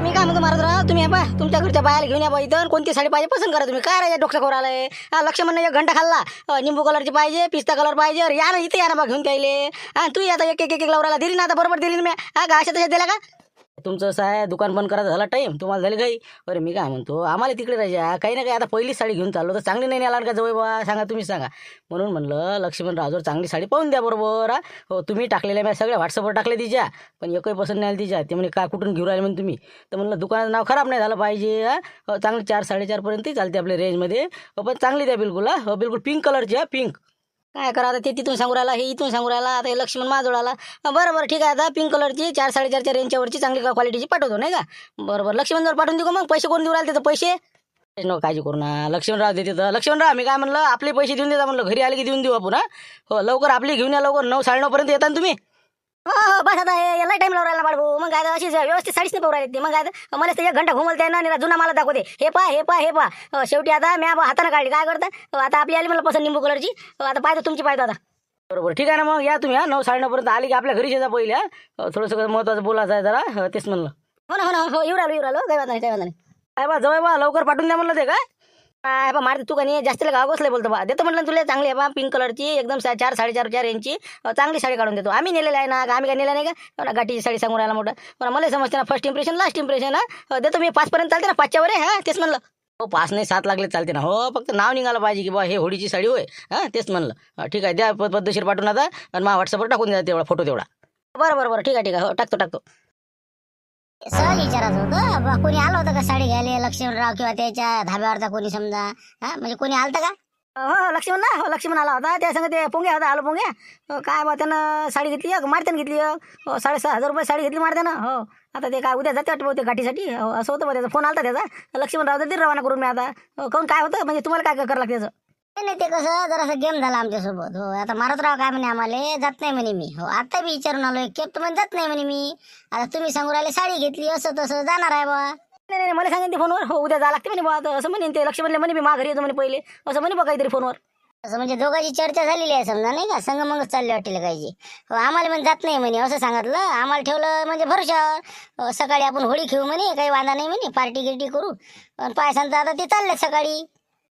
मी काय म्हणतो महाराजराव, तुम्ही हे पा तुमच्या घरच्या बायाला घेऊन या बा इथं. कोणती साडी पाहिजे पसंत करा तुम्ही. काय राजा डोक्या खोर आलाय. लक्ष्मण एक घंटा खाल्ला. निंबू कलरची पाहिजे, पिस्ता कलर पाहिजे. अरे या ना इथे, या ना बा घेऊन त्याले. तू आता एक एक एक लवराला दिली ना, आता बरोबर दिली ना मी. का अशा तशा दिला का? तुमचं असं आहे, दुकान बंद करायचं झाला टाईम, तुम्हाला झाली काही. अरे मी काय म्हणतो, आम्हाला तिकडे राजा काही ना काही आता पहिलीच साडी घेऊन चाललो तर चांगली नाही आला का जवळ बा, सांगा तुम्ही सांगा. म्हणून म्हणलं लक्ष्मणरावजवळ चांगली साडी पाहून द्या बरोबर. हो तुम्ही टाकलेल्या मी सगळ्या व्हॉट्सअपवर टाकले तिच्या, पण एकही पसंत नाही आली तिच्या. ते म्हणे काय कुठून घेऊन राहिले म्हणून तुम्ही. तर म्हणलं दुकानाचं नाव खराब नाही झालं पाहिजे. हो चांगली 4 4.5पर्यंतही चालते आपल्या रेंजमध्ये. हो पण चांगली द्या बिलकुल. हो बिलकुल पिंक कलरची. पिंक काय करा आता, ते तिथून सांगू राहिला, हे इथून सांगू राहिला. आता हे लक्ष्मण माझजवळ आला. बरं बरं ठीक आहे, आता पिंक कलरची 4 4.5च्या रेंजच्या वरची चांगली क्वालिटीची पाठवतो नाही का. बरोबर लक्ष्मणजवळ पाठवून देऊ का मग. पैसे कोण देऊ राहिले त्याचं पैसे नको काळजी करू ना. लक्ष्मणराव देते तर लक्ष्मणराव, मी काय म्हणलं आपले पैसे देऊन देता म्हणलं. घरी आले की देऊन देऊ आपण. हो लवकर आपली घेऊन या, लवकर 9 9:30 पर्यंत येता ना तुम्ही. हो हो बस आता याला टाइम लावून राहिला बाळू. मग काय अशीच व्यवस्थित साडीच नाही पाहू राहिली ती. मग काय मला ते 1 घंटा घुमलते ना, जुना मला दाखवते. हे पा हे पा हे पा. शेवटी आता मी हाताने काढली. काय करता आता आपली आली मला पसंत निंबू कलरची. आता पाहतो तुमची पाहतो आता. बरोबर ठीक आहे ना, मग या तुम्ही. 9 9:30 पर्यंत आली की आपल्या घरी जा पहिले. थोडंसं महत्त्वाचं बोलायचं आहे जरा. तेच म्हणलं. हो ना हो ना हो, येऊ राहिलो काही वाद नाही काही वाद नाही. काय बा जवळ बा लवकर पाठवून द्या म्हणलं ते काय. काय बा मारते तू का नाही जास्त गाव बसले बोलतो बा. देतो म्हटलं तुला चांगली आहे बा पिंक कलरची एकदम 4 4.5 रेंजची चांगली साडी काढून देतो. आम्ही नेलेलं आहे ना, आम्ही काय नेलं नाही का. गाठीची साडी सांगून राहिला मोठं. पण मला समजते ना, फर्स्ट इम्प्रेशन लास्ट इम्प्रेशन. देतो मी 5 पर्यंत चालते ना, 5च्या वर आहे. तेच म्हणलं. हो 5 नाही 7 लागले चालते ना. हो फक्त नाव निघालं पाहिजे की बा हे होळीची साडी होय. तेच म्हणलं. ठीक आहे द्या पद्धतशीर पाठवून आता. आणि मग व्हॉट्सअपवर टाकून द्या तेवढा फोटो तेवढा. बरं ठीक आहे हो टाकतो. सहज विचारायचं होतं कोणी आलं होतं का साडी घ्यायला, लक्ष्मणराव किंवा त्याच्या धाब्यावरचा कोणी समजा. म्हणजे कोणी आलतं का? हो लक्ष्मण ना, हो लक्ष्मण आला होता. त्या संग ते पोंग्या होता, आलो पोंग्या. काय बा त्यानं साडी घेतली मारत्यानं घेतली. 6,500 रुपये साडी घेतली मारत्यानं. हो आता ते काय उद्या जाते वाटतं बहुतेक गाठीसाठी. असं होतं बा, त्याचा फोन आला त्याचा. लक्ष्मणराव दिली रवाना करून मी आता. काऊन काय होतं म्हणजे तुम्हाला काय करावं लागतं त्याचं. नाही ते कसं जरासं गेम झाला आमच्यासोबत. हो आता मारुतराव काय म्हणे आम्हाला जात नाही म्हणे मी. हो आता बी विचारून आलोय केप तर जात नाही म्हणे मी. आता तुम्ही सांगू राहिले साडी घेतली असं तसं जाणार आहे बा. नाही मला सांगेन ते फोनवर. हो उद्या जावं लागते म्हणे बा. असं म्हणे ते लक्ष्मणले म्हणे मी घरी येतो म्हणे पहिले. असं म्हणे बा काहीतरी फोनवर. असं म्हणजे दोघांची चर्चा झालेली आहे समजा नाही का. संग मगच चालले वाटेल काहीची. हो आम्हाला पण जात नाही म्हणे असं सांगितलं. आम्हाला ठेवलं म्हणजे भरोशावर. सकाळी आपण होळी खेळू म्हणे, काही वांदा नाही म्हणे, पार्टी गिर्टी करू. पण पाय सांगता आता ते चालले सकाळी.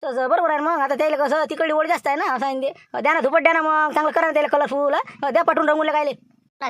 तसं बरोबर आहे. मग आता त्याला कसं तिकडली ओढ जास्त आहे ना. असं ते द्या ना धुपट द्या ना, मग चांगलं करा ना त्याला कलरफुल. द्या पाठवून रंगूला कायले.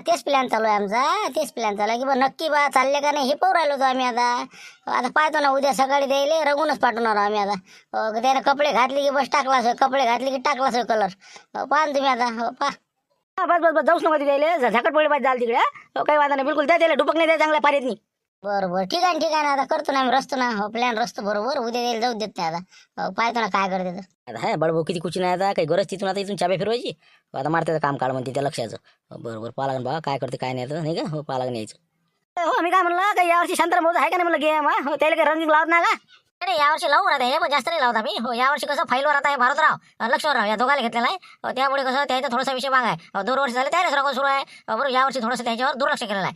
तेच प्लॅन चालू आहे आमचा. तेच प्लॅन चालू आहे की बा नक्की बा चालले का नाही हे पाहू राहिलो होतो आम्ही. आता पाहतो ना उद्या सकाळी द्यायला रंगूनच पाठवणार आम्ही आता. त्याने कपडे घातले की बस टाकलाच होय, कपडे घातले की टाकलाच होय कलर. पाहा ना तुम्ही आता. हो पहा. बस जाऊच नका तिथे. झाकट पडले पाहिजे जाल तिकडे. काही वादा नाही बिलकुल. द्या त्याला डुबक नाही द्या चांगल्या पारीत नाही. बरोबर ठीक आहे ना. आता करतो ना आम्ही रचतो ना. हो प्लॅन रचतो बरोबर. उद्या द्यायला जाऊ देत नाही आता. पाहतो ना काय करते तर. आता आहे बडभाऊ किती कुची नाही. आता काही गरज तिथून आता इथून चाबे फिरवायची. आता मारते काम काढ म्हणते त्या लक्षाचं. बरोबर पालागन बा काय करते काय नाही आता नाही का. हो पालागन यायचं. हो मी काय म्हणलं काही यावर्षी शांताराम भाऊ आहे का नाही म्हणलं गेम. हो त्याला काही रंगींग लावत ना का. अरे यावर्षी लावून राहते हे पण जास्त नाही लावता मी. हो यावर्षी कसं फाईलवर आता हे भारतराव लक्ष्मणराव या दोघाला घेतलेला आहे. त्यामुळे कसं त्याचा थोडासा विषय माग आहे. 2 वर्ष झाले त्यानेच रंग सुरू आहे. बरोबर यावर्षी थोडंसं त्याच्यावर दुर्लक्ष केलेलं आहे.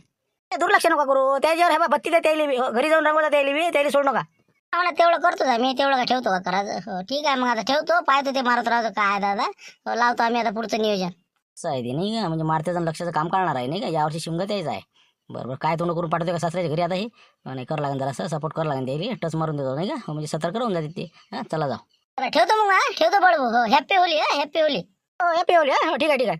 दुर्लक्ष नका करू त्याच्यावर. हे बा बत्ती द्या त्याला. घरी जाऊन रंगवता त्याला सोडू नका. आम्हाला तेवढं करतो मी. तेवढं का ठेवतो का करायचं. हो ठीक आहे मग आता ठेवतो. पाहतो ते मारुतरावचं काय दादा. लावतो आम्ही आता पुढचं नियोजन. असं आहे ते नाही का. म्हणजे मारत्याचं लक्षाचं काम करणार आहे नाही का. यावर्षी शिमगत यायचं आहे. बरोबर काय तोंड करून पाठवते का सासऱ्याच्या घरी आता हे. नाही करावं लागेल जरा सपोर्ट करावं लागेल त्याला. टच मारून देतो नाही का. म्हणजे सतर्क होऊन जाते ते. चला जाऊ. ठेवतो मग. ठेवतो बळबू. हो हॅप्पी होली. Happy Holy. हो हॅपी होली. हो ठीक आहे.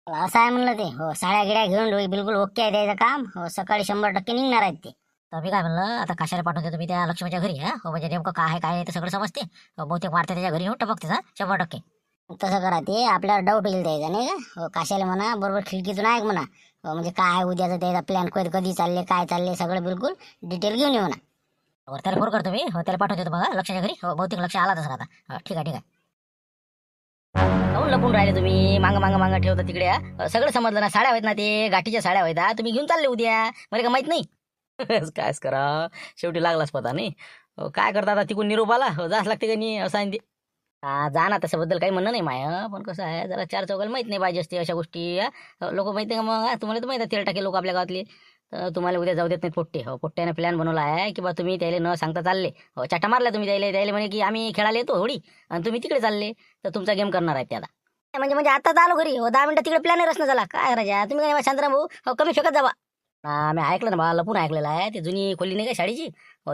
असं आहे म्हणलं ते. हो साड्या गिड्या घेऊन बिलकुल ओके आहे त्याचं काम. हो सकाळी 100% निघणार आहेत ते. तर मी काय म्हणलं आता कशाला पाठवते तुम्ही त्या लक्ष्मीच्या घरी. हो म्हणजे नेमकं काय आहे काय नाही ते सगळं समजते. बहुतेक वाटते त्याच्या घरी येऊन टपकते 100%. तसं करा ते आपल्याला डाऊट येईल द्यायचा नाही का. हो काशाला म्हणा बरोबर खिडकीतून ऐक म्हणा. हो म्हणजे काय आहे उद्याचं त्याचा प्लॅन कधी चालले काय चालले सगळं बिलकुल डिटेल घेऊन येऊ ना. त्याला फोन करतो मी. हो त्याला पाठवतो बघा लक्ष्मीच्या घरी. हो बहुतेक लक्ष आला तसं आता. ठीक आहे. काऊन लपून राहिले तुम्ही. मांग ठेवता तिकडे. सगळं समजलं ना. साड्या आहेत ना ते गाठीच्या साड्या आहेत. तुम्ही घेऊन चालले उद्या. मला का माहित नाही. कायच करा शेवटी लागलाच पता नाही. काय करता आता तिकडून निरोप आला. जास लागते का नाही असं आहे ते. जा ना तशाबद्दल काही म्हणणं नाही माय. पण कसं आहे जरा 4 चौघाला माहित नाही पाहिजे असते अशा गोष्टी. लोक माहित नाही का मग. तुम्हाला तर माहिती आहे तेल टाके लोक आपल्या गावातले. तर तुम्हाला उद्या जाऊ देत नाहीत पोट्टे. पोट्ट्याने प्लॅन बनवला आहे की बा तुम्ही त्याला न सांगता चालले. चाटा मारला तुम्ही त्याला म्हणे की आम्ही खेळायला येतो होळी आणि तुम्ही तिकडे चालले. तर तुमचा गेम करणार आहे ते आता. म्हणजे आता तर आलो घरी 10 मिनिटं तिकडे प्लॅनर असणं झाला काय राजा तुम्ही काय शांतराम भाऊ कमी फेकत जावा. मी ऐकलं ना बा लपून ऐकलेलं आहे ते जुनी खोली नाही का शाळेची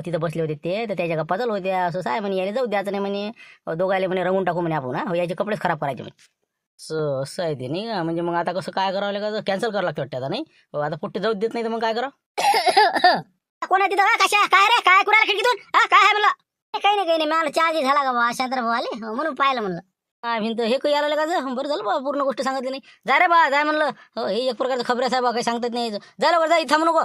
तिथं बसले होते ते तर त्याच्या गप्पा चालू होत्या असं साहेब म्हणे यायला जाऊ द्यायचं नाही म्हणे दोघायला म्हणे रंगून टाकू म्हणे आपण याचे कपडेच खराब करायचे म्हणे असं आहे ते नाही का म्हणजे मग आता कसं काय करावं लागेल कॅन्सल करावं लागतं वाटतं आता नाही आता पुट्टे जाऊ देत नाही तर मग काय करावं. कोणा तिथं कशा काय रे काय कुणाला खिडकीतून काय आहे म्हणलं काही नाही मला चार्ज झाला का बा शांतर भाऊ आले म्हणून पाहिलं म्हणलं. भिंत हे काही आलं का बरं झालं बा पूर्ण गोष्ट सांगितली नाही जा रे बा जाय म्हणलं हे एक प्रकारचं खबर आहे साहेब काही सांगतात नाही झालं बरं जा इथं नको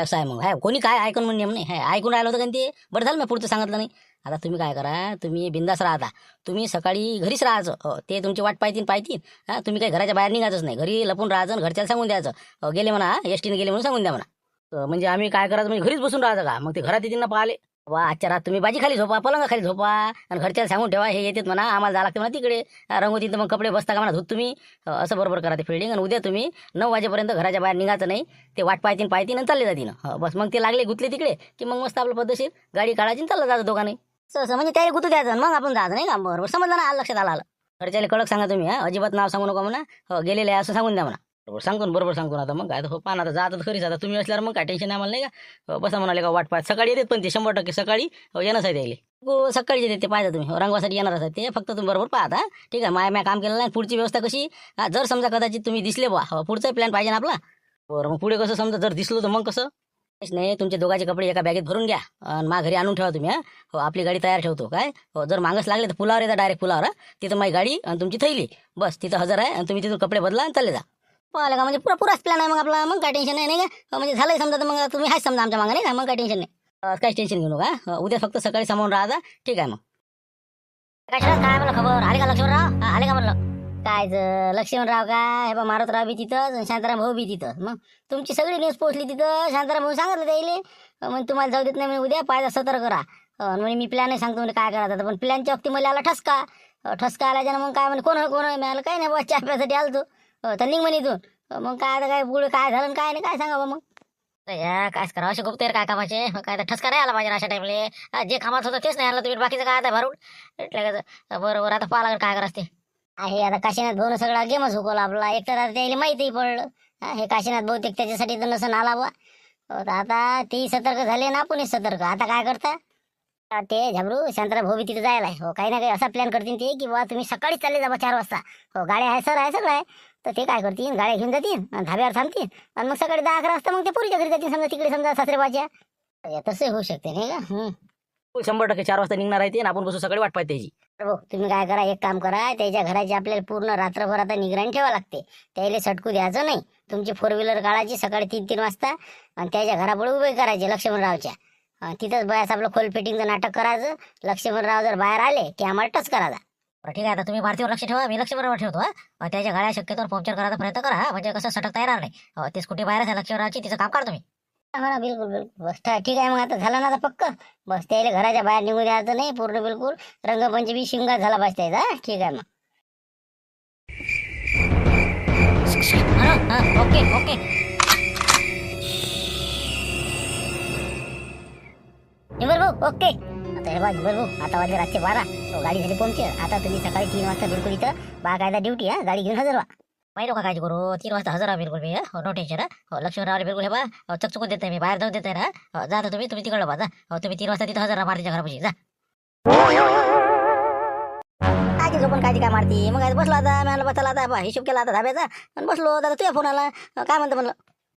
साहेब मग हाय कोणी काय ऐकून म्हणणे नाही हाय ऐकून राहिलं होतं का ते बरं झालं मी पुढचं सांगितलं नाही. आता तुम्ही काय करा तुम्ही बिंदास राहता तुम्ही सकाळी घरीच राहायचं ते तुमची वाट पाहतील तुम्ही काही घराच्या बाहेर निघायचंच नाही घरी लपून राहायचं आणि घरच्याला सांगून द्यायचं गेले म्हणा एसटीने गेले म्हणून सांगून द्या म्हणा म्हणजे आम्ही काय करायचं म्हणजे घरीच बसून राहायचं का मग ते घरात येतील ना पाहिले वा आजच्या रात तुम्ही बाजी खाली झोपा पलंगा खाली झोपा आणि घरच्याला सांगून ठेवा हे येतात म्हणा आम्हाला जावं लागते म्हणा तिकडे रंगवती तर मग कपडे बसता का म्हणा धुत तुम्ही असं बरोबर करा ते फिल्डिंग आणि उद्या तुम्ही 9 वाजेपर्यंत घराच्या बाहेर निघायचं नाही ते वाट पाहतील आणि चालले जातील बस मग ते लागले गुतले तिकडे की मग मस्त आपलं पद्धतशीर गाडी काढायची चाललं जातं दोघांनी असं म्हणजे त्याला गुतू द्यायचं मग आपण जायचं नाही का बरोबर समजलं ना लक्षात आलं घरच्याला कडक सांगा तुम्ही अजिबात नाव सांगू नका म्हणा गेलेले आहे असं सांगून द्या म्हणा बरोबर सांगतो ना आता मग काय हो पान आता जात खरीच आता तुम्ही असल्यावर मग काय टेन्शन आम्हाला नाही का बसा म्हणाले का वाट पाहत सकाळी येतात पण ते 100% सकाळी येणंच आहे त्याला सकाळी येते ते पाहिजे तुम्ही रंगवासाठी येणार असतात ते फक्त तुम्ही बरोबर पाहता ठीक आहे माय काम केलेलं आहे पुढची व्यवस्था कशी जर समजा कदाचित तुम्ही दिसले बा पुढचा प्लॅन पाहिजे ना आपला बरं मग पुढे कसं समजा जर दिसलो तर मग कसं नाही तुमचे दोघांचे कपडे एका बॅगेत भरून घ्या आणि मा घरी आणून ठेवा तुम्ही हो आपली गाडी तयार ठेवतो काय जर मागच लागले तर पुलावर येतात डायरेक्ट पुलावर तिथं माझी गाडी आणि तुमची थैली बस तिथं हजर आहे आणि तुम्ही तिथून कपडे बदला आणि चालले जा पाहिलं का म्हणजे पुराच प्लॅन आहे मग आपला मग काय टेन्शन नाही का म्हणजे झालंय समजा तर मग तुम्ही हाच समजा आमच्या मागे नाही का मग काय टेन्शन नाही काहीच टेन्शन घेऊ नका उद्या फक्त सकाळी सामावून राहा ठीक आहे मग काय मला खबर आले का लक्ष्मणराव आले का म्हणलं काय लक्ष्मणराव काय हे बा मारुतराव बी तिथं शांताराम भाऊ बी तिथं मग तुमची सगळी न्यूज पोहोचली तिथं शांताराम भाऊ सांगितलं त्याईले मग तुम्हाला जाऊ देत नाही म्हणजे उद्या पाहिजे सतर्क करा म्हणजे मी प्लॅन सांगतो म्हणजे काय करायचं पण प्लॅनच्या वक्ती मला आला ठसका आला मग काय म्हणजे कोण मिळालं काय नाही बा चहा प्यासाठी आलो तो तर निघ म्हणे इथून मग काय आता काय पुढे काय झालं काय नाही काय सांगा मग काय करा असे गुप्त काय कामाचे काय तर ठसका नाही आला पाहिजे अशा टाइमले जे कामात होतं तेच नाही आलं तुम्ही बाकीचं काय आता भरून बरोबर आता पाहा लागेल काय करायचं ते आहे आता काशीनाथ भाऊ सगळा गेमच हुकवला आपला एक तर आता त्याला माहितीही पडलं हे काशीनाथ बहुतेक त्याच्यासाठी तर नसं आला बा आता तेही सतर्क झाले ना आपणही सतर्क आता काय करता ते झाबरू शांताराम भाऊ बी तिथे जायला आहे हो काही ना काही असा प्लॅन करतील ते की बाबा तुम्ही सकाळीच चालले जा 4 वाजता हो गाड्या आहे सगळं आहे तर ते काय करतील गाड्या घेऊन जातील आणि धाब्यावर थांबतील आणि मग सकाळी 10-11 वाजता मग ते पुरीच्या घरी जातील समजा तिकडे समजा सासरेबाच्या तसं होऊ शकते नाही का 100% 4 वाजता निघणार आहे ते आपण बसू सकाळी वाट पाहते त्याची भाऊ तुम्ही काय करा एक काम करा त्याच्या घराची आपल्याला पूर्ण रात्रभर आता निगराणी ठेवा लागते त्याला सटकू द्यायचं नाही तुमची 4 व्हीलर काढायची सकाळी 3 वाजता आणि त्याच्या घरापुढे उभे करायचे लक्ष्मणरावच्या तिथंच बयास आपलं खोल फिटिंगचं नाटक करायचं लक्ष्मणराव जर बाहेर आले की आम्हाला टच करायचा ठीक आहे आता तुम्ही भारतीवर लक्ष ठेवा मी लक्ष्मणराव ठेवतो त्याच्या गाड्या शक्यतोवर पंक्चर करायचा प्रयत्न करा म्हणजे कसं सटकता येणार नाही ते स्कूटी बाहेर आहे लक्ष्मणरावची तिचं काम काढतो मी हा बिलकुल बस ठीक आहे मग आता झालं ना आता पक्क बस त्याला घराच्या बाहेर निघू द्यायचं नाही पूर्ण बिलकुल रंगपंचमी शिंगात झाला पाहिजे त्याचा ठीक आहे मग ओके भाऊ ओके आता वाजले रातचे 12 गाडी झाली पंक्चर आता तुम्ही सकाळी 3 वाजता बिलकुल इथं बाकायदा ड्युटी गाडी घेऊन हजर व्हा माहिती का काळजी करू 3 वाजता हजर व्हा बिलकुल मी नो टेन्शन लक्ष्मणराव बिलकुल हे बा चकचकून देत मी बाहेर जाऊन देत ना जा तुम्ही तिकडं बा जा तुम्ही 3 वाजता तिथं हजर राहा मारुतीच्या घरापाशी जा काय झोपून काय मारती मग बसलो आता मला बसला आता हिशोब केला आता धाब्याचा आणि बसलो आता तुझ्या फोन आला काय म्हणतो म्हणलं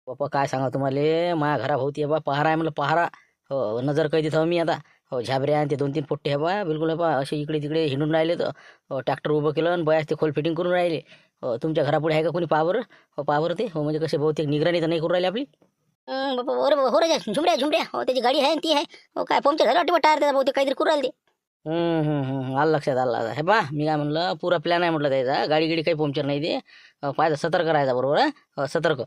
बाप्पा काय सांगा तुम्हाला माझ्या घराभोवती बा पहारा आहे म्हणलं पहारा हो नजर काही तिथं मी आता हो झाबऱ्या आणि ते 2-3 पोट्टे हे बा बिलकुल हे बा असे इकडे तिकडे हिंडून राहिले तर ट्रॅक्टर उभं केलं आणि बयास ते खोल फिटिंग करून राहिले तुमच्या घरापुढे आहे का कोणी पावर हो पावर ते हो म्हणजे कसे बहुतेक निगराणी तर नाही करून राहिले आपली बाबा हो रे झुमड्या हो त्याची गाडी आहे ती आहे हो काय पंक्चर झालं वाटतं टायर त्याचा बहुतेक काहीतरी करू राहिले ते आलं लक्षात आलं हे बा मी काय म्हणलं पुरा प्लॅन आहे म्हटलं त्याचा गाडी काही पंक्चर नाही ते पाहिजे सतर्क राहायचा बरोबर सतर्क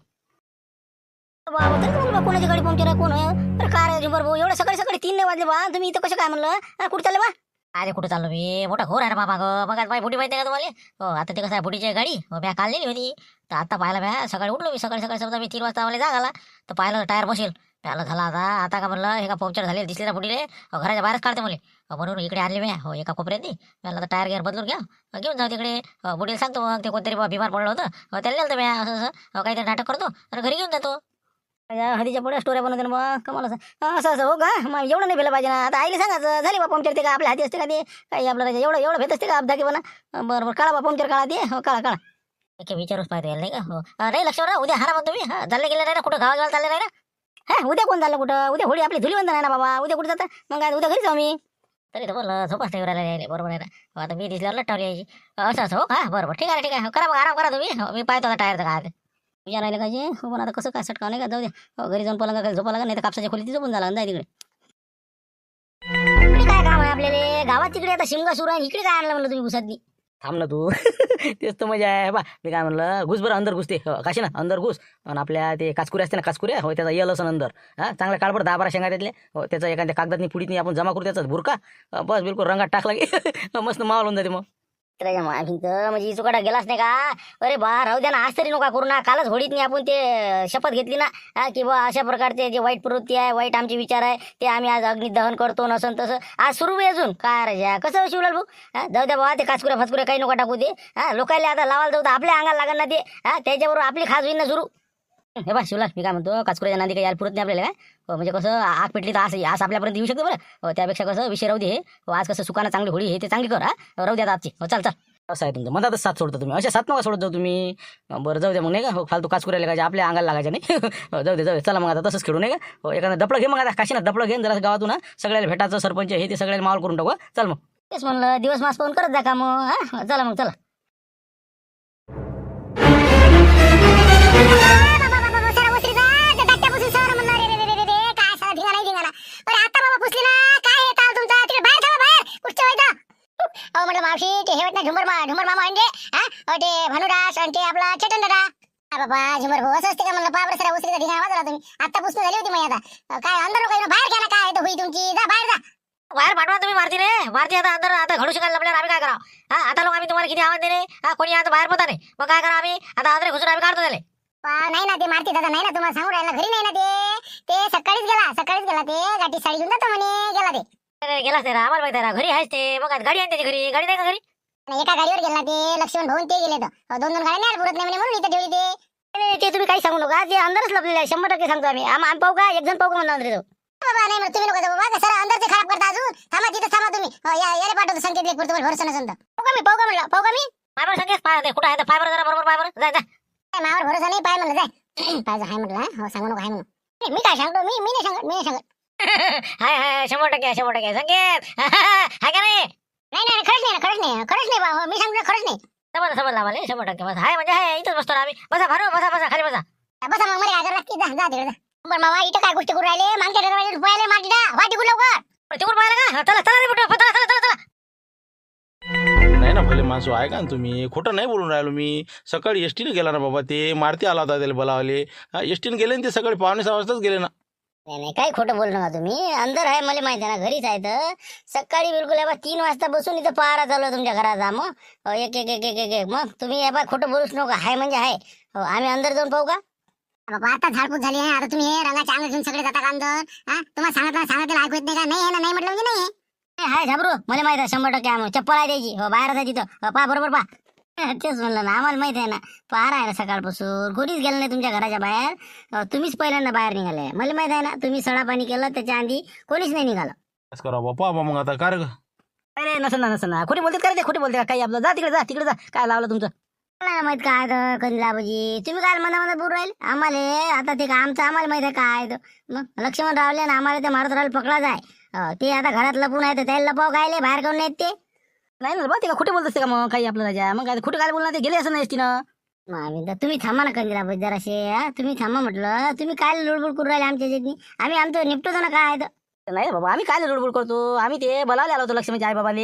बाबा कोणाची गाडी पंक्चर आहे कोण आहे काय भाऊ एवढं सकाळी 3 वाजले बा तुम्ही इथं कसं काय म्हणलं कुठं चालले बा अरे कुठं चाललो मी मोठा घोर आहे बाबा मग माझी बुटी माहिती आहे का तुम्हाला हो आता ते कसं आहे बुटीची गाडी म्या काढलेली होती तर आता पाहिलं म्या सकाळी उठलो मी सकाळी समजा मी 3 वाजता मला जाग आला तर पाहिलं टायर बसेल त्याला झाला आता आता का म्हणलं एका पंक्चर झाले दिसले ना पुढे घराच्या बाहेरच काढते मुले म्हणून इकडे आणले मी हो एका कोपऱ्यात मला आता टायर गिअर बदलून घ्या घेऊन जाऊ तिकडे बुडीला सांगतो मग ते कोणतरी बिमार पडलं होतं त्याला नेलं मी असं असं काहीतरी नाटक करतो आणि घरी घेऊन जातो हळदीच्या पुढे स्टोऱ्या बनवते ना मग कमाल असं असं हो का मग एवढं नाही भेटलं पाहिजे ना आता आईला सांगायचं झाली बा पंक्चर ते का आपल्या हाती असते का ते काही आपल्याला एवढं एवढं भेट असते का अपघाती बना बरं काळा बा पंक्चर काळा ते हो काळा एक विचारूच पाहिजे याला नाही का हो नाही लक्षावर उद्या हारा मग तुम्ही चालले गेले नाही ना कुठं गावाला चालले नाही ना हा उद्या कोण झालं कुठं उद्या होळी आपली धुलीवंदन आहे ना बाबा उद्या कुठं जाता मग काय उद्या घरी जाऊ मी तरी तर बोललं झोपास नाही राहिले बरोबर आहे ना आता मी दिसल्यावर लट्टावली यायची असं असं हो हा बरोबर ठीक आहे ठीक आहे करा मग आराम करा तुम्ही मी पाहतो आता टायरचं काय विचार राहिले पाहिजे हो पण आता कसं काय सटकाव नाही का जाऊ दे घरी जाऊन पलंगा झोपा लागेल नाही तर कापसाच्या खोली झोपून झाला जाय तिकडे काय काम आहे आपल्याला गावात तिकडे आता शिमगा सुरू आहे इकडे काय आणलं म्हणलं तुम्ही घुसातनी थांब ना तू तेच तर मजा आहे बा मी काय म्हणलं घुस बरं अंदर घुसते काशी ना अंदर घुस आणि आपल्या ते काचकुऱ्या असते ना काचकुऱ्या हो त्याचा येल असं अंदर हा चांगला काळपड 10-12 शेंगा त्यातले हो त्याचा एखाद्या कागदातनी पुडीतनी आपण जमा करू त्याचाच बुरका बस बिलकुल रंगात टाकला की मस्त मावल होऊन जाते मग त्याच्या माफीचं म्हणजे चुकाडा गेलाच नाही का अरे बा राहू द्या ना आज तरी नका करू ना कालच होळीत नाही आपण ते शपथ घेतली ना हा की बा अशा प्रकारचे जे वाईट प्रवृत्ती आहे वाईट आमचे विचार आहे ते आम्ही आज अग्निदहन करतो नसन तसं आज सुरू आहे अजून काय राजा कसं शिवलाल भाऊ हा जाऊ द्या बाबा ते काचकुऱ्या फाचकुऱ्या काही नका टाकू दे हा लोकायला आता लावायला जाऊ तर आपल्या अंगाला लागणार ना ते हा त्याच्याबरोबर आपली खास होईल ना सुरू हे बा शिवलाल मी काय म्हणतो काचकुऱ्याच्या नांदी काही यायला पुरत नाही आपल्याला काय हो, म्हणजे कसं आग पेटली तर आज आपल्यापर्यंत येऊ शकतो बरं हो, त्यापेक्षा कसं विषय राहू दे हे हो, आज कसं सुकानं चांगली होळी हे ते चांगली कर हा राहू द्या आजची हो चल चल असं आहे तुमचं मधातच साथ सोडतो तुम्ही अशा साथ नका सोडत जाऊ तुम्ही बरं जाऊ द्या मग नाही का हो फालतू काचकुऱ्या लागायचे आपल्या अंगाला लागायचे नाही हो, जाऊ दे चला मग आता तसंच खेळू नाही का हो एखादं दपडं घे मग आता काशी ना दपडं घेऊन जरा गावातून ना सगळ्याला भेटायचं सरपंच हे ते सगळ्याला मावळ करून टाकू चल मग तेच म्हणलं दिवस मास पाहून करत जा का मग हा चला मग चला मावशी ते हे ना झुमर मामा म्हणजे ते भानुदास आणि ते आपला चेतन दादा बाबा झुमर भाऊ असं असते का म्हणलं पाबर सरा उसरीचा ठिकाण वाजला तुम्ही आता पुस्तक झाली होती मग आता काय अंदर काही बाहेर घ्या ना काय तर होई तुमची जा बाहेर जा बाहेर पाठवा तुम्ही मारती रे मारती आता अंदर आता घडू शिकायला आपल्याला आम्ही काय करावं हा आता लोक आम्ही तुम्हाला किती आवाज दिले हा कोणी आता बाहेर पता नाही मग काय करा आम्ही आता अंदर घुसून आम्ही काढतो त्याला नाही ना ते मारती दादा नाही ना तुम्हाला सांगू राहिला घरी नाही ना ते सकाळीच गेला ते गाठी साडी घेऊन जातो म्हणे गेला ते गेलाच नाही आम्हाला माहिती आहे घरी आहेच ते मग गाडी आहे त्याची घरी गाडी नाही का घरी एका गाडीवर गेला ते लक्ष्मण भाऊन ते गेले तर दोन गाड्या नाही पुरत नाही म्हणून इथं ठेवली ते तुम्ही काही सांगू नका ते अंदरच लपलेलं आहे 100% सांगतो आम्ही पाहू का एक जण पाहू का म्हणून अंदर बाबा नाही तुम्ही लोक बाबा सर अंदरचे खराब करता अजून थांबा तिथं थांबा तुम्ही याला पाठवतो संकेत एक तुम्हाला भरोसा नसेल तर पाहू का म्हणलं पाहू का मी फायबर संकेत पाय कुठं आहे फायबर जरा बरोबर फायबर जाय जा मावर भरोसा नाही पाय म्हणलं जाय पाय हाय म्हटलं हो सांगू नका हाय म्हणून मी काय सांगतो मी नाही सांगत हाय 100% संकेत हाय का नाही नाही खरंच नाही बा मी सांगतो खरंच नाही समजला मला 100% बस हाय म्हणजे हाय इथंच बसतो आम्ही बसा भारू बसा खाली बसा बसा मग मला काय लागते जा तिकडे पण मामा इथं काय गोष्टी करू राहिले मागच्या दरवाजे रुपयाले माटी दा वाटी गुड लवकर तिकडून पाहिलं का चला रे मोठं चला नाही ना भले माणसं आहे का तुम्ही खोटं नाही बोलून राहिलो मी सकाळी एसटीने गेला ना बाबा ते मारती आला होता त्याला बोलावले एसटीने गेले ना ते सकाळी 5:45 वाजताच गेले ना नाही काही खोटं बोलू नका तुम्ही अंदर आहे मला माहिती आहे ना घरीच आहे तर सकाळी बिलकुल 3 वाजता बसून इथं पहारा चालू आहे तुमच्या घराचा मग एक मग तुम्ही खोटं बोलूच नका हाय म्हणजे हाय आम्ही अंदर जाऊन पाहू का बाबा आता झाडपूट झाली आहे आता तुम्ही हे रंगाचे अंग घेऊन सगळे जाता का अंदर तुम्हाला सांगितलं ऐकू येत नाही का नाही आहे ना नाही म्हटलं म्हणजे नाही हाय झाबरू मला माहित आहे 100% आम्ही चप्पल आहे द्यायची बाहेर आहे तिथं पहा बरोबर पहा तेच म्हणलं ना आम्हाला माहित आहे ना पहारा आहे ना सकाळपासून कोणीच गेलं नाही तुमच्या घराच्या बाहेर तुम्हीच पहिल्यांदा बाहेर निघाले मला माहित आहे ना तुम्ही सडा पाणी केलं त्याच्या आधी कोणीच नाही निघालं बस करा बापा मग आता काय अरे नसन ना खोटी बोलते का खोटी बोलते का काही आपलं जा तिकडे जा काय लावलं तुमचं मला माहित काय तर कंदिला बाबूजी तुम्ही काय मना बोलू राहील आम्हाला आता ते काय आमचं आम्हाला माहित आहे काय मग लक्ष्मण रावले ना आम्हाला ते मारुत राहिलं पकडा जाय ते आता घरात लपून आहे तर त्याला लपाव गायले बाहेर काढून येत ते नाही ना बा ते का खोटे बोलत असते का मग काही आपलं राजा मग काय खोटं काय बोलणार ते गेले असं नाही एसटीनं मग तुम्ही थांबा ना कंदिला बाबूजी जराशे तुम्ही थांबा म्हटलं तुम्ही काय लुडबुड करू राहिले आमच्या याच्यातनी आम्ही आमचं निपटतो ना काय नाही बाबा आम्ही काय लुडबुड करतो आम्ही ते बोलावले आलो होतो लक्ष्मीच्या आई बाबाले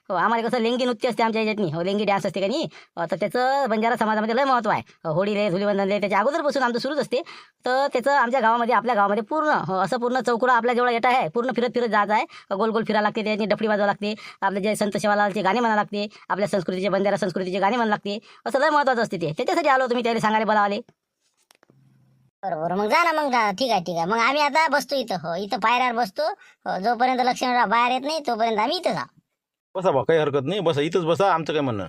हो आम्हाला कसं लेंगी नृत्य असते आमच्या याच्यातनी हो लेंगी डान्स असते का नाही तर त्याचं बंजारा समाजामध्ये लय महत्व आहे होळीले धुलीवंदनले त्याच्या अगोदरपासून आमचं सुरूच असते तर त्याचं आमच्या गावामध्ये आपल्या गावामध्ये पूर्ण असं पूर्ण चौकडा आपल्या जेवढा येत आहे पूर्ण फिरत जायचं आहे गोल गोल फिरायला लागते त्याची डफडी वाजवा लागते आपले जे संत सेवालालचे गाणे म्हणा लागते आपल्या संस्कृतीचे बंजारा संस्कृतीचे गाणे म्हणा लागते असं लय महत्वाचं असते ते त्याच्यासाठी आलो तुम्ही त्याला सांगायला बोलावले बरोबर मग जा ना मग ठीक आहे मग आम्ही आता बसतो इथं हो इथं पायऱ्यावर बसतो जोपर्यंत लक्ष्मणराव बाहेर येत नाही तोपर्यंत आम्ही इथं जा बसा बा काही हरकत नाही बसा इथंच बसा आमचं काय म्हणणं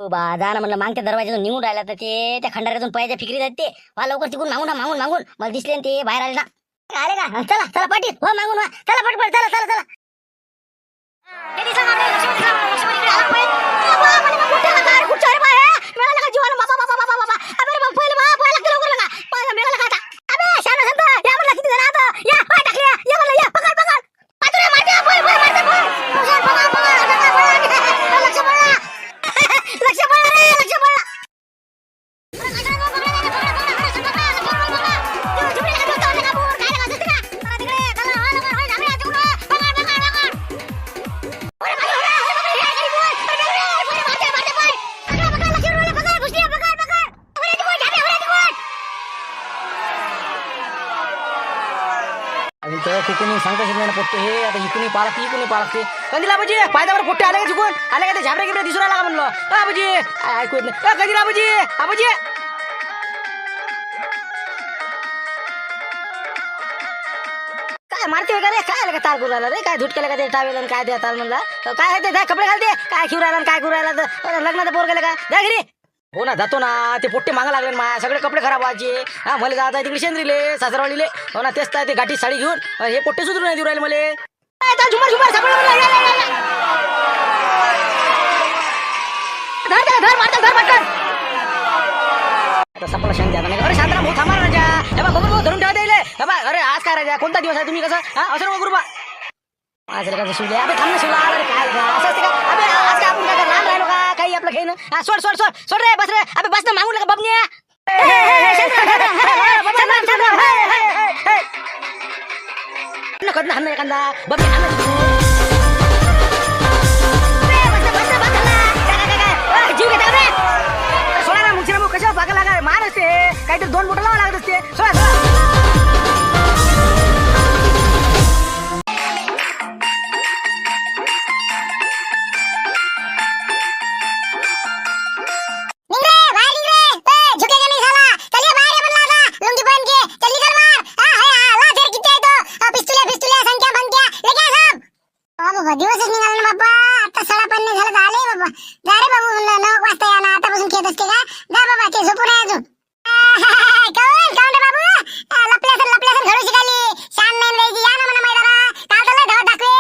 बा जा ना म्हणलं मागच्या दरवाजातून निघून राहिला तर ते त्या खंडाऱ्यातून पैच्या फिक्रीत आहेत ते वा लवकर तिकून मागून मला दिसले ना ते बाहेर आले ना आले का चला चला पाटील हो मागून वा चला पटपट चला चला चला कुणी सांगता शकत नाही पोट्टे हे आता इकुणी पाळते कंदील आबाजी पायदावर पोट्टे आले का चुकून आले का ते झाबरे गिबरे दिसू राहिला का म्हणलं आबाजी ऐकू येत नाही कंदील आबाजी काय मारते वगैरे काय आलं का तार करू राहिला रे काय धुट केलं का ते टावेल काय ते तार म्हणला काय आहे ते कपडे घालते काय खिरू राहिला काय करू राहिला तर लग्नाचं पोर गेलं का जा घरी हो ना जातो ना ते पोट्टे मागा लागले ना सगळे कपडे खराब व्हायचे हा मला जात आहे तिकडे शेंद्रीले सासरवाडीले हो ना तेच ते गाठी साडी घेऊन हे पोट्टे सुधरून नाही देऊ राहिले मला झुमर झुमर सपला शांत द्या नाही अरे शांतरा भाऊ थांबा राजा हे बा गोबर भाऊ धरून ठेवा द्यायले हे बा अरे आज काय राजा कोणता दिवस आहे तुम्ही कसं हा असं नको गुरुबा आज कसं शिवले अबे थांब ना शिवला अरे काय असं असते का अबे आज काय आपण काय लहान राहिलो का काही आपलं खेळ हा सोड रे बस रे अबे बस ना मागून नका बबन्या कधी हाण एखादा बबन्या जीव घेता रे सोडा ना मुंगशिरा मग कशा बागा लागा मान असते काहीतरी 2 बोटं लावा लागत असते सोडा दिवसच निघाला ना बाबा आता 7:30 झालं झाले बाबा जा रे बाबू म्हणलं 9 वाजता या ना आतापासून खेळत असते का जा बाबा ते झोपून आहे अजून काऊन रे बाबू लपल्यासन घडू शिकाली शान नाही राहायची या ना म्हणा मैदाना काल तर धाव दाखवे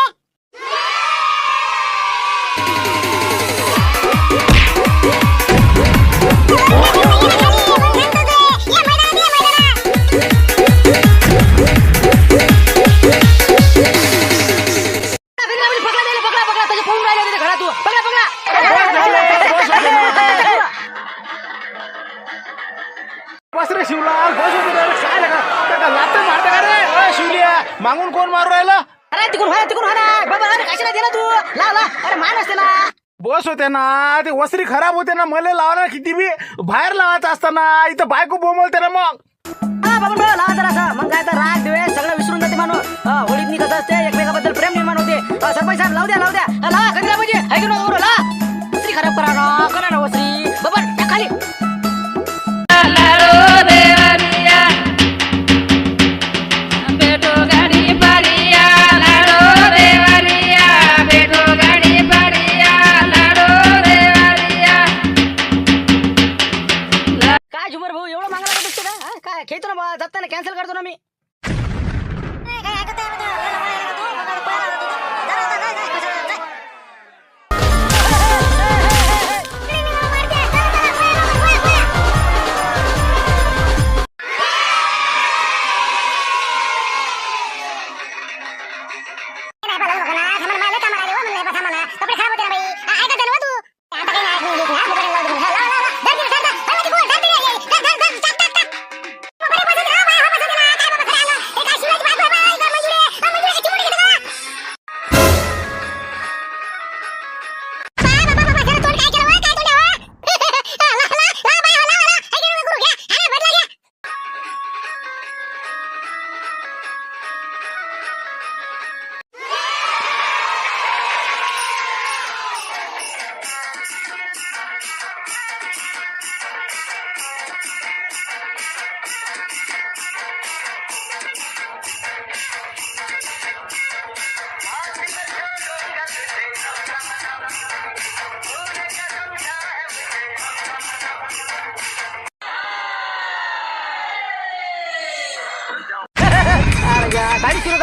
मागून कोण मारू राहिला अरे तिकून हो ना बाबा अरे कशाला दे ना तू ला अरे मान असते ना बस होते ना ते वस्त्री खराब होते ना मला लावणार किती बी बाहेर लावायचं असताना इथं बायको बोंबलते ना मग हा बाबा लावा जरा असं मग काय तर राग दिवे सगळं विसरून जाते माणूस होळीतनी कसं असते एकमेकाबद्दल प्रेम निर्माण होते सरपंच साहेब लावू द्या लावा कधी पाहिजे ऐकू नका ला वस्त्री खराब करा ना वस्त्री बाबा त्या खाली खेळतो ना जाताना कॅन्सल करतो ना मी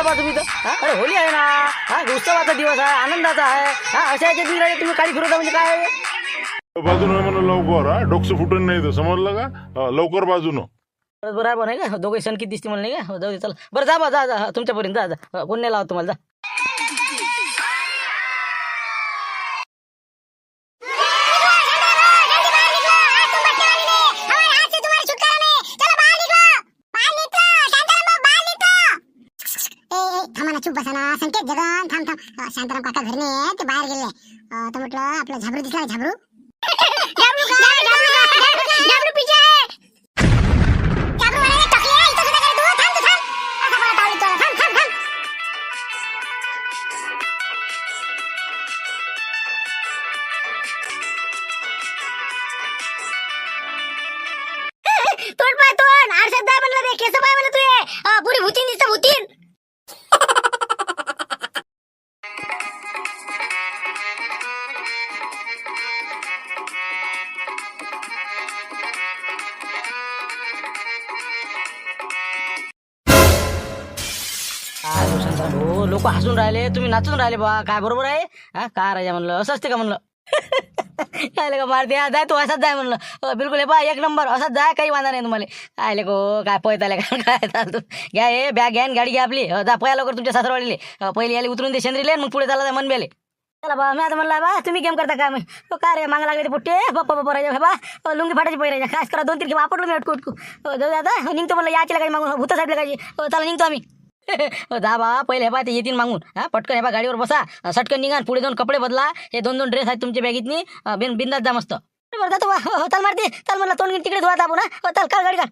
बा तुम्ही तर अरे होली आहे ना उत्सवाचा दिवस आहे आनंदाचा आहे अशा याच्या दिवसाला तुम्ही काळी फिरवता म्हणजे काय आहे? बाजूनं म्हणा लवकर हा डोकं फुटून नाही तर समजलं का लवकर बाजूनं. बरोबर आहे का दोघे सण किती दिसते मला नाही का जाऊ दे चला बरं जा बा जा तुमच्यापर्यंत जा कोण नाही लावत तुम्हाला जा. चुप बसा ना संकेत जगन थांब शांताराम काका घरी नाही ते बाहेर गेले तर म्हटलं आपलं झाबरू दिसला झाबरू झाबरू पिछे झाबरू वाले टकले इथं सुद्धा काय तू थांब असा मला तावडी तोड थांब तोड आरशात जाय म्हणलं रे केस पाय म्हणलं तू पुरी भूतीन दिसतं भूतीन. हो लोक हसून राहिले तुम्ही नाचून राहिले बा काय बरोबर आहे काय राजा म्हणलं असं असते का म्हणलं काय का मारते जाय तू असाच जाय म्हणलं बिलकुल हे बा एक नंबर असाच जाय काही वांधा नाही तुम्हाला काय लेको काय पळत आले का काय चालतो घ्या हे बॅग घ्या गाडी घ्या आपली जा पया लवकर तुमच्या सासरवाडीले पहिले याले उतरून दे शेंद्रीले मग पुढे चालला मन बेले चला बा मी आता म्हणला बा तुम्ही गेम करता काय मग काय रे मागा लागले ते पुट्टे बाप्पा राजा बा लुंगी फाटायची पहिरायच्या काय करा 2-3 किंवा वापरलो मी अटकू जाऊ आता निघतो म्हणलं याची लागायची मागून भूता साहेब लागायची चला निघतो आम्ही जा बा पहिले हे बा ते येतील मागून पटकन हे बा गाडीवर बसा सटकन निघा पुढे 2 कपडे बदला हे 2 ड्रेस आहेत तुमच्या बॅगीतनी बिंदात जा मस्त बरं जातो बा चल मारते चल म्हणलं तोंड तिकडे धुवा आपण चल काल गाडी काढ